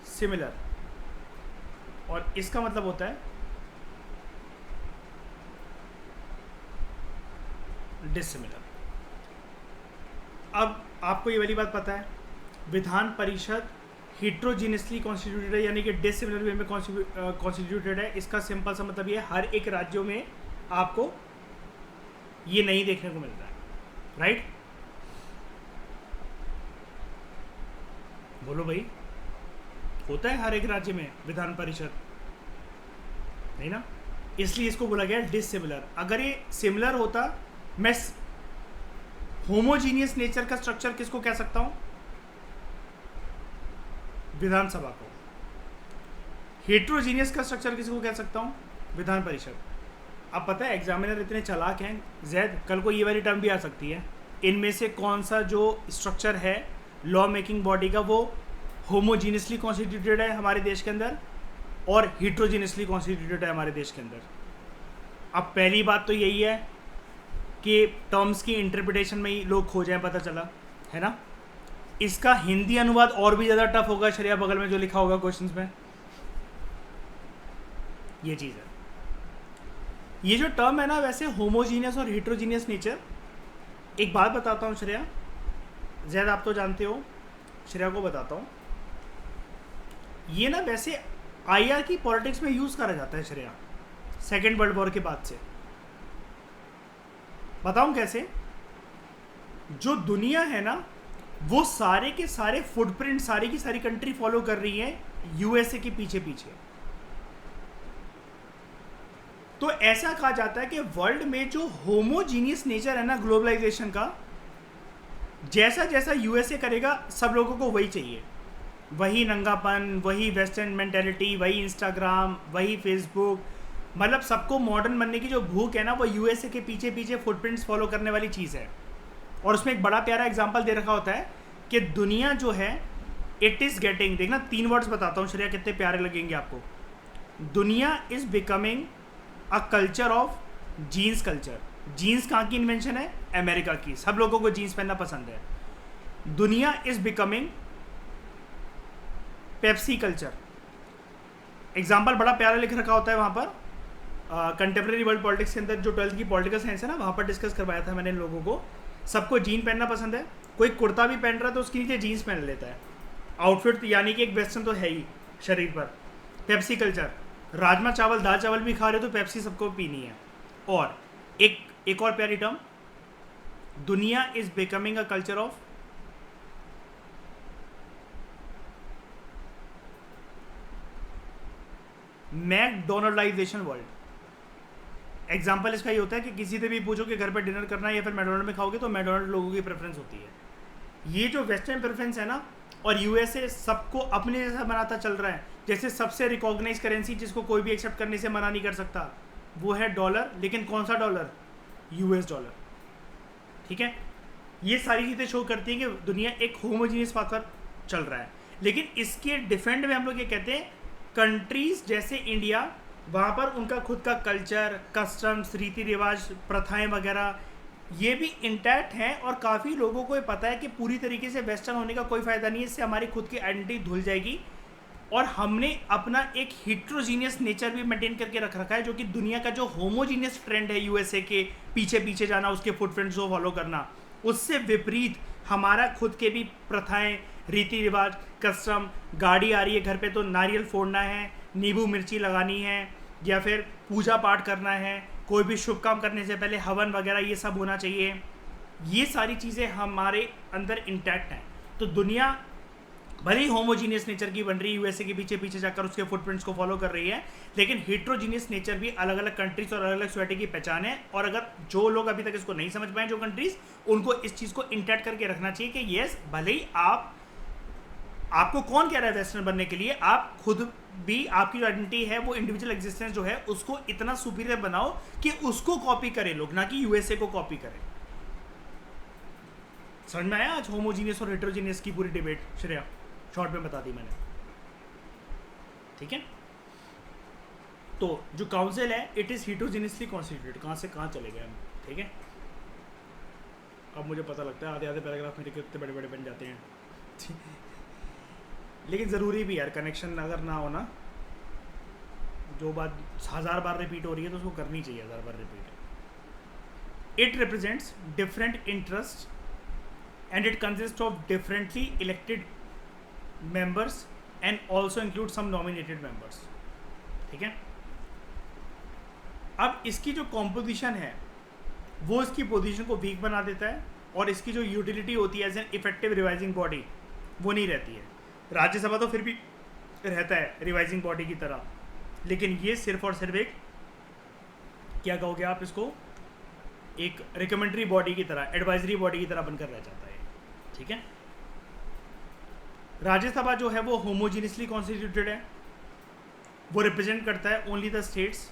सिमिलर, और इसका मतलब होता है डिसिमिलर। अब आपको ये वाली बात पता है, विधान परिषद हेट्रोजीनियसली कॉन्स्टिट्यूटेड है, यानी कि डिसिमिलर वे में कॉन्स्टिट्यूटेड है। इसका सिंपल सा मतलब ये हर एक राज्यों में आपको ये नहीं देखने को मिल रहा है, राइट? बोलो भाई, होता है हर एक राज्य में विधान परिषद, नहीं ना? इसलिए इसको बोला गया डिसिमिलर। अगर ये सिमिलर होता, मैं होमोजीनियस नेचर का स्ट्रक्चर किसको कह सकता हूं? विधानसभा को। हेट्रोजीनियस का स्ट्रक्चर किसको कह सकता हूं? विधान परिषद। अब पता है एग्जामिनर इतने चालाक हैं जैद, कल को ये वाली टर्म भी आ सकती है, इनमें से कौन सा जो स्ट्रक्चर है लॉ मेकिंग बॉडी का वो होमोजीनियसली कॉन्स्टिट्यूटेड है हमारे देश के अंदर और हेट्रोजीनियसली कॉन्स्टिट्यूटेड है हमारे देश के अंदर। अब पहली बात तो यही है कि टर्म्स की इंटरप्रिटेशन में ही लोग खो जाएं, पता चला है ना? इसका हिंदी अनुवाद और भी ज़्यादा टफ होगा, शरिया बगल में जो लिखा होगा क्वेश्चंस में, ये चीज़ है। ये जो टर्म है ना, वैसे होमोजीनियस और हेट्रोजीनियस नेचर, एक बात बताता हूँ श्रेया, जैद आप तो जानते हो, श्रेया को बताता हूँ, ये ना वैसे आईआर की पॉलिटिक्स में यूज़ करा जाता है श्रेया, सेकेंड वर्ल्ड वॉर के बाद से। बताऊँ कैसे? जो दुनिया है ना, वो सारे के सारे फुटप्रिंट सारी की सारी कंट्री फॉलो कर रही है यूएसए के पीछे पीछे। तो ऐसा कहा जाता है कि वर्ल्ड में जो होमोजीनियस नेचर है ना ग्लोबलाइजेशन का, जैसा जैसा यूएसए करेगा सब लोगों को वही चाहिए, वही नंगापन, वही वेस्टर्न मेंटेलिटी, वही इंस्टाग्राम, वही फेसबुक, मतलब सबको मॉडर्न बनने की जो भूख है ना, वो यूएसए के पीछे पीछे फुटप्रिंट्स फॉलो करने वाली चीज़ है। और उसमें एक बड़ा प्यारा एग्जांपल दे रखा होता है कि दुनिया जो है इट इज़ गेटिंग, देखना 3 वर्ड्स बताता हूँ श्रेया, कितने प्यारे लगेंगे आपको। दुनिया is becoming a culture of jeans culture. Jeans कहाँ की इन्वेंशन है? अमेरिका की। सब लोगों को जीन्स पहनना पसंद है। दुनिया is becoming Pepsi culture. Example बड़ा प्यारा लिख रखा होता है वहाँ पर, कंटेम्प्रेरी वर्ल्ड पॉलिटिक्स के अंदर जो 12th की पॉलिटिकल साइंस है ना, वहाँ पर डिस्कस करवाया था मैंने लोगों को। सबको जीन पहनना पसंद है, कोई कुर्ता भी पहन रहा है तो उसके नीचे जीन्स पहन लेता है, आउटफिट यानी कि एक वेस्टर्न तो है ही शरीर पर। पेप्सी कल्चर, राजमा चावल दाल चावल भी खा रहे हो तो पेप्सी सबको पीनी है। और एक और प्यारी टर्म, दुनिया is becoming a culture of McDonaldization world. Example इसका ये होता है कि किसी से भी पूछो कि घर पर डिनर करना है या फिर मैकडोनल्ड में खाओगे, तो मैकडोनल्ड लोगों की प्रेफरेंस होती है। ये जो वेस्टर्न प्रेफरेंस है ना, और यूएसए सबको अपने जैसा बनाता चल रहा है। जैसे सबसे रिकॉग्नाइज करेंसी जिसको कोई भी एक्सेप्ट करने से मना नहीं कर सकता, वो है डॉलर। लेकिन कौन सा डॉलर? US dollar. ठीक है, ये सारी चीज़ें शो करती हैं कि दुनिया एक होमोजीनियस पाथ पर चल रहा है। लेकिन इसके डिफेंड में हम लोग ये कहते हैं, कंट्रीज जैसे इंडिया, वहाँ पर उनका खुद का कल्चर, कस्टम्स, रीति रिवाज, प्रथाएं वगैरह ये भी इंटैक्ट हैं। और काफ़ी लोगों को ये पता है कि पूरी तरीके से वेस्टर्न होने का कोई फ़ायदा नहीं है, इससे हमारी खुद की आइडेंटिटी धुल जाएगी। और हमने अपना एक हिट्रोजीनियस नेचर भी मेंटेन करके रख रखा है, जो कि दुनिया का जो होमोजीनियस ट्रेंड है यूएसए के पीछे पीछे जाना, उसके फुटप्रिंट्स को फॉलो करना, उससे विपरीत हमारा खुद के भी प्रथाएं, रीति रिवाज, कस्टम। गाड़ी आ रही है घर पे तो नारियल फोड़ना है, नींबू मिर्ची लगानी है, या फिर पूजा पाठ करना है, कोई भी शुभ काम करने से पहले हवन वगैरह ये सब होना चाहिए। ये सारी चीज़ें हमारे अंदर इंटैक्ट हैं। तो दुनिया भले ही होमोजीनियस नेचर की बन रही है, यूएसए के पीछे पीछे जाकर उसके फुटप्रिंट्स को फॉलो कर रही है, लेकिन हेट्रोजीनियस नेचर भी अलग अलग कंट्रीज और अलग अलग सोसाइटी की पहचान है। और अगर जो लोग अभी तक इसको नहीं समझ पाए, जो कंट्रीज, उनको इस चीज़ को इंटैक्ट करके रखना चाहिए कि येस, भले ही आपको कौन कह रहा है वेस्टर्न बनने के लिए, आप खुद भी, आपकी जो आइडेंटिटी है, वो इंडिविजुअल एग्जिस्टेंस जो है, उसको इतना सुपीरियर बनाओ कि उसको कॉपी करें लोग, ना कि यूएसए को कॉपी करें। समझ में आया आज होमोजीनियस और हेट्रोजीनियस की पूरी डिबेट? श्रेया शॉर्ट में बता दी मैंने, ठीक है। तो जो काउंसिल है, इट इज़ हेट्रोजीनियसली कॉन्स्टिट्यूटेड। कहाँ से कहाँ चले गए हम, ठीक है। अब मुझे पता लगता है आधे आधे पैराग्राफ मेरे कितने बड़े बड़े बन जाते हैं लेकिन ज़रूरी भी यार, कनेक्शन अगर ना हो ना, जो बात 1000 बार रिपीट हो रही है तो उसको करनी चाहिए 1000 बार repeat. It represents different interest and it consist of differently elected members and also include some nominated members, ठीक है। अब इसकी जो कॉम्पोजिशन है वो इसकी पोजीशन को वीक बना देता है, और इसकी जो यूटिलिटी होती है as an effective revising body, वो नहीं रहती है। राज्यसभा तो फिर भी रहता है रिवाइजिंग बॉडी की तरह, लेकिन ये सिर्फ और सिर्फ एक, क्या कहोगे आप इसको, एक रिकमेंडरी बॉडी की तरह, एडवाइजरी बॉडी की तरह बनकर रह जाता है, ठीक है। राज्यसभा जो है वो होमोजीनियसली कॉन्स्टिट्यूटेड है, वो रिप्रेजेंट करता है only the states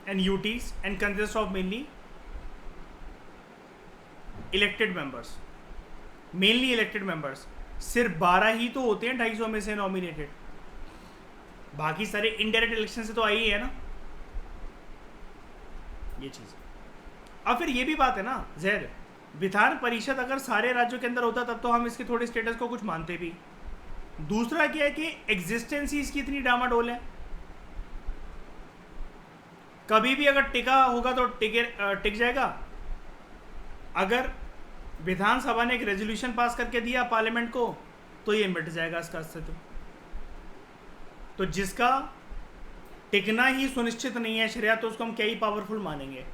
and UTs and consist of mainly elected members, mainly elected members. सिर्फ 12 ही तो होते हैं 250 में से नॉमिनेटेड, बाकी सारे इनडायरेक्ट इलेक्शन से तो आई ही है ना ये चीज़। अब फिर ये भी बात है ना जहर, विधान परिषद अगर सारे राज्यों के अंदर होता तब तो हम इसके थोड़े स्टेटस को कुछ मानते भी। दूसरा क्या है कि एग्जिस्टेंस ही इसकी इतनी डामाडोल है, कभी भी अगर टिका होगा तो टिक जाएगा। अगर विधानसभा ने एक रेजोल्यूशन पास करके दिया पार्लियामेंट को तो ये मिट जाएगा इसका अस्तित्व। तो जिसका टिकना ही सुनिश्चित नहीं है शरिया, तो उसको हम क्या ही पावरफुल मानेंगे।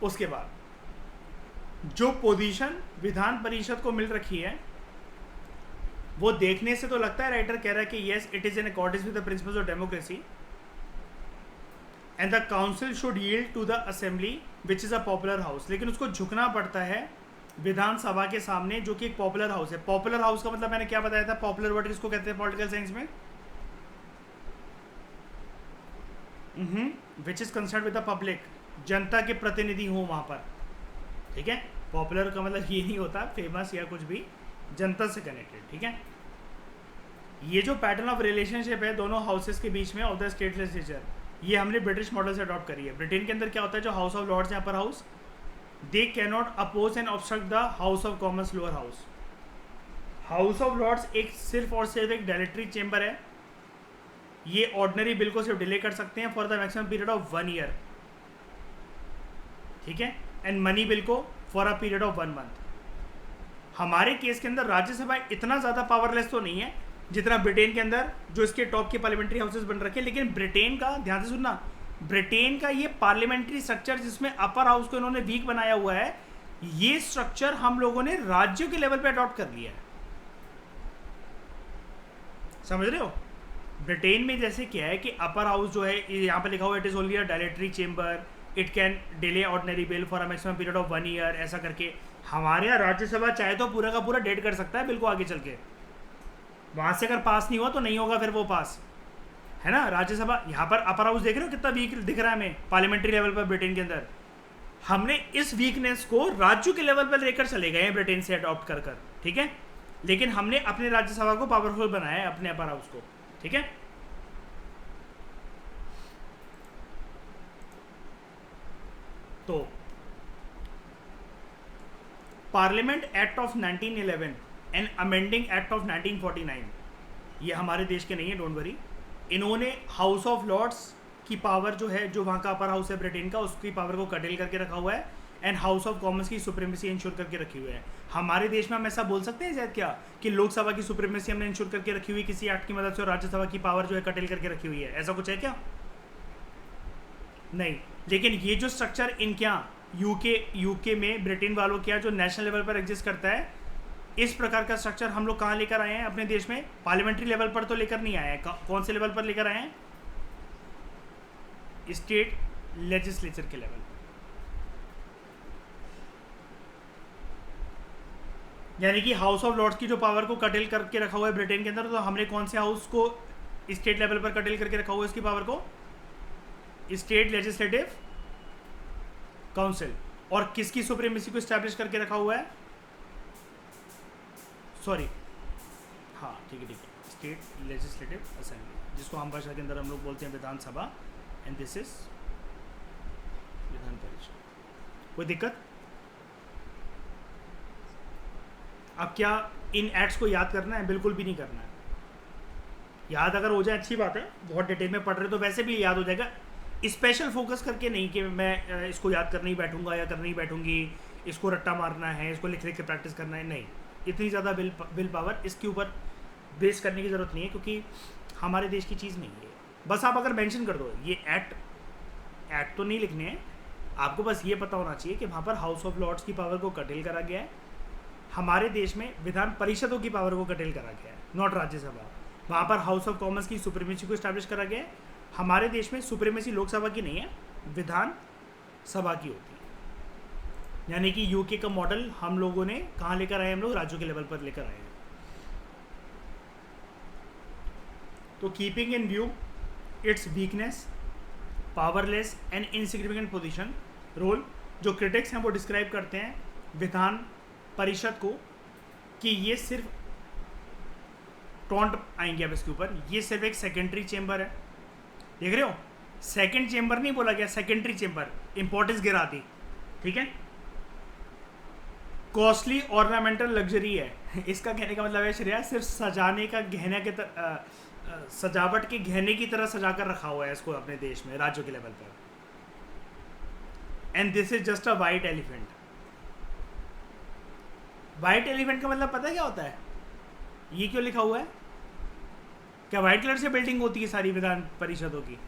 उसके बाद जो पोजीशन विधान परिषद को मिल रखी है वो देखने से तो लगता है राइटर कह रहा है कि yes it is in accordance with the principles of democracy and the council should yield to the assembly which is a popular house. लेकिन उसको झुकना पड़ता है विधानसभा के सामने जो कि एक पॉपुलर हाउस है। पॉपुलर हाउस का मतलब मैंने क्या बताया था, पॉपुलर वर्ड किसको कहते हैं पॉलिटिकल साइंस में, which is concern with the public, जनता के प्रतिनिधि हो वहां पर। ठीक है, पॉपुलर का मतलब ये नहीं होता फेमस या कुछ भी, जनता से कनेक्टेड। ठीक है, ये जो पैटर्न ऑफ रिलेशनशिप है दोनों हाउसेस के बीच में ऑफ द स्टेट लेजिस्लेचर, ये हमने ब्रिटिश मॉडल से अडॉप्ट करी है। ब्रिटेन के अंदर क्या होता है, जो हाउस ऑफ लॉर्ड्स है upper house, they can not oppose and obstruct the house of commons lower house. House of lords एक सिर्फ और सिर्फ एक डायरेक्टरी चेंबर है, ये ऑर्डिनरी बिल को सिर्फ डिले कर सकते हैं for the maximum period of 1 year. ठीक है, एंड मनी बिल को for a period of 1 month. हमारे केस के अंदर राज्यसभा इतना ज़्यादा पावरलेस तो नहीं है जितना ब्रिटेन के अंदर जो इसके टॉप के पार्लियामेंट्री हाउसेस बन रखे हैं। लेकिन ब्रिटेन का ध्यान से सुनना, ब्रिटेन का ये पार्लियामेंट्री स्ट्रक्चर जिसमें अपर हाउस को इन्होंने वीक बनाया हुआ है, ये स्ट्रक्चर हम लोगों ने राज्यों के लेवल पे अडॉप्ट कर लिया है। समझ रहे हो, ब्रिटेन में जैसे क्या है कि अपर हाउस जो है यहाँ पे लिखा हुआ it is only a directory chamber, it can delay ordinary bill for a maximum period of 1 year, ऐसा करके। हमारे यहाँ राज्यसभा चाहे तो पूरा का पूरा डेट कर सकता है बिल को आगे चल के, वहां से अगर पास नहीं हुआ तो नहीं होगा फिर वो पास, है ना। राज्यसभा यहाँ पर अपर हाउस देख रहे हो कितना वीक दिख रहा है हमें पार्लियामेंट्री लेवल पर ब्रिटेन के अंदर। हमने इस वीकनेस को राज्यों के लेवल पर लेकर चले गए हैं ब्रिटेन से अडॉप्ट कर कर। ठीक है, लेकिन हमने अपने राज्यसभा को पावरफुल बनाया है, अपने अपर हाउस को। ठीक है, तो parliament act of 1911 and amending act of 1949, ये हमारे देश के नहीं है, डोंट वरी। इन्होंने हाउस ऑफ लॉर्ड्स की पावर जो है, जो वहाँ का अपर हाउस है ब्रिटेन का, उसकी पावर को कटेल करके रखा हुआ है एंड हाउस ऑफ कॉमन्स की सुप्रीमेसी इंश्योर करके रखी हुई है। हमारे देश में हम ऐसा बोल सकते हैं शायद क्या कि लोकसभा की सुप्रीमेसी हमने इंश्योर करके रखी हुई किसी एक्ट की मदद से, और राज्यसभा की पावर जो है कटेल करके रखी हुई है, ऐसा कुछ है क्या? नहीं। लेकिन ये जो स्ट्रक्चर इनके यहाँ यूके में ब्रिटेन वालों के यहाँ जो नेशनल लेवल पर एग्जिस्ट करता है, इस प्रकार का स्ट्रक्चर हम लोग कहाँ लेकर आए हैं अपने देश में? पार्लियामेंट्री लेवल पर तो लेकर नहीं आए हैं। कौन से लेवल पर लेकर आए हैं? स्टेट लेजिस्लेचर के लेवल पर। यानी कि हाउस ऑफ लॉर्ड्स की जो पावर को कटेल करके रखा हुआ है ब्रिटेन के अंदर, तो हमने कौन से हाउस को स्टेट लेवल पर कटेल करके रखा हुआ है इसकी पावर को? State legislative council. और किसकी सुप्रीमेसी को स्टैब्लिश करके रखा हुआ है? सॉरी, हाँ ठीक है, स्टेट लेजिस्लेटिव असेंबली, जिसको आम भाषा के अंदर हम लोग बोलते हैं विधानसभा, and this is Vidhan Parishad. कोई दिक्कत? अब क्या इन एक्ट्स को याद करना है? बिल्कुल भी नहीं करना है। याद अगर हो जाए अच्छी बात है, बहुत डिटेल में पढ़ रहे तो वैसे भी याद हो जाएगा। स्पेशल फोकस करके नहीं कि मैं इसको याद करने ही बैठूंगा या करने ही बैठूंगी, इसको रट्टा मारना है, इसको लिख लिख के प्रैक्टिस करना है, नहीं। इतनी ज़्यादा विल पावर इसके ऊपर बेस करने की ज़रूरत नहीं है, क्योंकि हमारे देश की चीज़ नहीं है। बस आप अगर मेंशन कर दो ये एक्ट तो नहीं लिखने हैं आपको, बस ये पता होना चाहिए कि वहाँ पर हाउस ऑफ लॉर्ड्स की पावर को कटेल करा गया है, हमारे देश में विधान परिषदों की पावर को कटेल करा गया है, नॉट राज्यसभा। वहाँ पर हाउस ऑफ कॉमन्स की सुप्रीमेसी को स्टैब्लिश करा गया है। हमारे देश में सुप्रीमेसी लोकसभा की नहीं है, विधान सभा की होती है। यानी कि यूके का मॉडल हम लोगों ने कहाँ लेकर आए? हम लोग राज्यों के लेवल पर लेकर आए हैं। तो keeping in view its weakness, powerless and insignificant position, role, जो क्रिटिक्स हैं वो डिस्क्राइब करते हैं विधान परिषद को कि ये सिर्फ टॉन्ट आएंगे अब इसके ऊपर, ये सिर्फ एक सेकेंडरी चेंबर है। देख रहे हो, सेकंड चेंबर नहीं बोला गया, सेकेंडरी चेंबर, इंपॉर्टेंस गिरा दी। ठीक है, कॉस्टली ऑर्नामेंटल लग्जरी है इसका कहने का मतलब है श्रेया सिर्फ सजाने का गहना के सजावट के गहने की तरह सजा कर रखा हुआ है इसको अपने देश में, राज्यों के लेवल पर। And this is just a white elephant. White elephant का मतलब पता है क्या होता है? ये क्यों लिखा हुआ है? क्या वाइट कलर से बिल्डिंग होती है सारी विधान परिषदों की?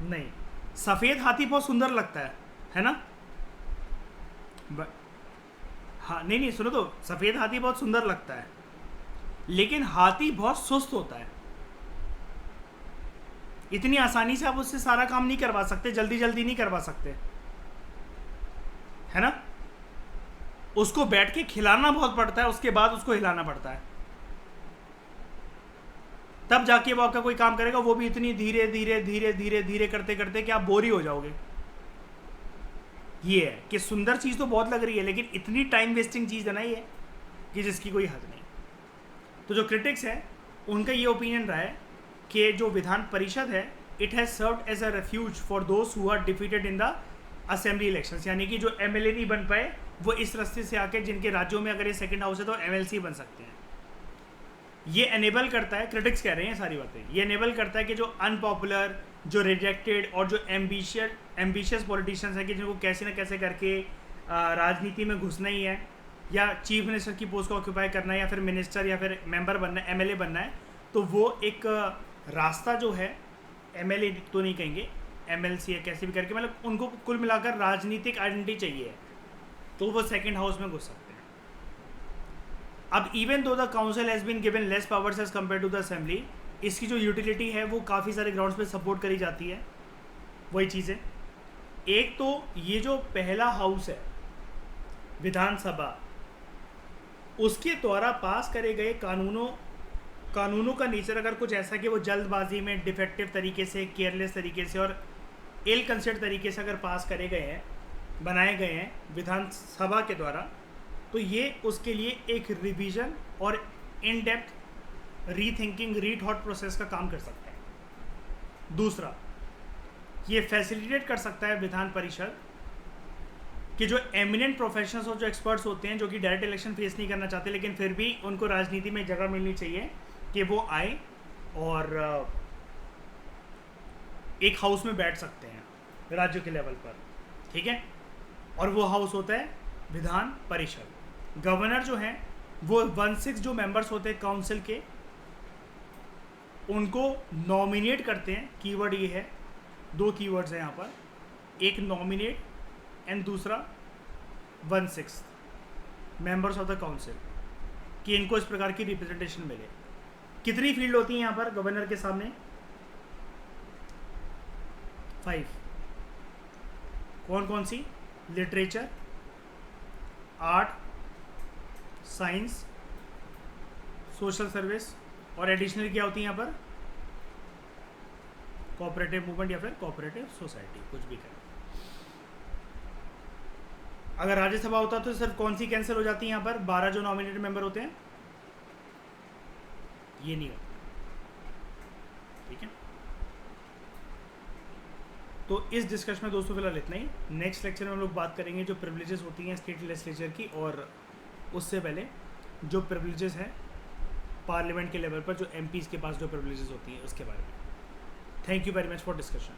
नहीं, सफेद हाथी बहुत सुंदर लगता है ना? हाँ, नहीं सुनो तो, सफेद हाथी बहुत सुंदर लगता है, लेकिन हाथी बहुत सुस्त होता है। इतनी आसानी से आप उससे सारा काम नहीं करवा सकते, जल्दी जल्दी नहीं करवा सकते, है ना? उसको बैठ के खिलाना बहुत पड़ता है, उसके बाद उसको हिलाना पड़ता है, तब जाके वो आपका कोई काम करेगा। वो भी इतनी धीरे धीरे धीरे धीरे धीरे करते करते कि आप बोर ही हो जाओगे। ये है कि सुंदर चीज़ तो बहुत लग रही है, लेकिन इतनी टाइम वेस्टिंग चीज़ है ना ये, कि जिसकी कोई हद नहीं। तो जो क्रिटिक्स है उनका ये ओपिनियन रहा है कि जो विधान परिषद है, it has served as a refuge for those who are defeated in the assembly elections. यानी कि जो एमएलए नहीं बन पाए वो इस रास्ते से आके, जिनके राज्यों में अगर ये सेकंड हाउस है तो एमएलसी बन सकते हैं। ये एनेबल करता है, क्रिटिक्स कह रहे हैं सारी बातें, ये एनेबल करता है कि जो अनपॉपुलर, जो रिजेक्टेड और जो एम्बिशियस पॉलिटिशियंस हैं कि जिनको कैसे ना कैसे करके राजनीति में घुसना ही है, या चीफ मिनिस्टर की पोस्ट को ऑक्यूपाई करना है, या फिर मिनिस्टर या फिर मेंबर बनना है, एमएलए बनना है, तो वो एक रास्ता जो है, एमएलए तो नहीं कहेंगे, एमएलसी है कैसे भी करके, मतलब उनको कुल मिलाकर राजनीतिक आइडेंटिटी चाहिए, तो वो सेकेंड हाउस में घुस सकते हैं। अब even though the council has been given less powers as compare to the assembly, इसकी जो यूटिलिटी है वो काफ़ी सारे ग्राउंड्स पे सपोर्ट करी जाती है। वही चीज़ है, एक तो ये जो पहला हाउस है विधानसभा, उसके द्वारा पास करे गए कानूनों का नेचर अगर कुछ ऐसा कि वो जल्दबाजी में, डिफेक्टिव तरीके से, केयरलेस तरीके से और इल कंसिडर्ड तरीके से अगर पास करे गए हैं, बनाए गए हैं विधानसभा के द्वारा, तो ये उसके लिए एक रिवीजन और इन डेप्थ रीथिंकिंग, रीथॉट प्रोसेस का काम कर सकता है। दूसरा, ये फैसिलिटेट कर सकता है विधान परिषद कि जो एमिनेंट प्रोफेशनल्स और जो एक्सपर्ट्स होते हैं, जो कि डायरेक्ट इलेक्शन फेस नहीं करना चाहते, लेकिन फिर भी उनको राजनीति में जगह मिलनी चाहिए, कि वो आए और एक हाउस में बैठ सकते हैं राज्य के लेवल पर, ठीक है? और वो हाउस होता है विधान परिषद। गवर्नर जो हैं वो 1/6 जो मेंबर्स होते हैं काउंसिल के, उनको नॉमिनेट करते हैं। कीवर्ड ये है, दो कीवर्ड्स हैं यहाँ पर, एक नॉमिनेट एंड दूसरा 1/6 मेंबर्स ऑफ द काउंसिल, कि इनको इस प्रकार की रिप्रेजेंटेशन मिले। कितनी फील्ड होती है यहाँ पर गवर्नर के सामने? 5। कौन कौन सी? Literature, art, science, social service, और एडिशनल क्या होती है यहाँ पर? कोऑपरेटिव मूवमेंट या फिर कोऑपरेटिव सोसाइटी, कुछ भी करें। अगर राज्यसभा होता तो सिर्फ कौन सी कैंसिल हो जाती है यहाँ पर? 12 जो नॉमिनेटेड मेंबर होते हैं, ये नहीं होता, ठीक है? तो इस डिस्कशन में दोस्तों फिलहाल इतना ही। नेक्स्ट लेक्चर में हम लोग बात करेंगे जो प्रिविलेजेस होती हैं स्टेट लेजिस्लेचर की, और उससे पहले जो प्रिविलेजेस हैं पार्लियामेंट के लेवल पर, जो एमपीज़ के पास जो प्रिविलेजेस होती हैं, उसके बारे में। Thank you very much for discussion.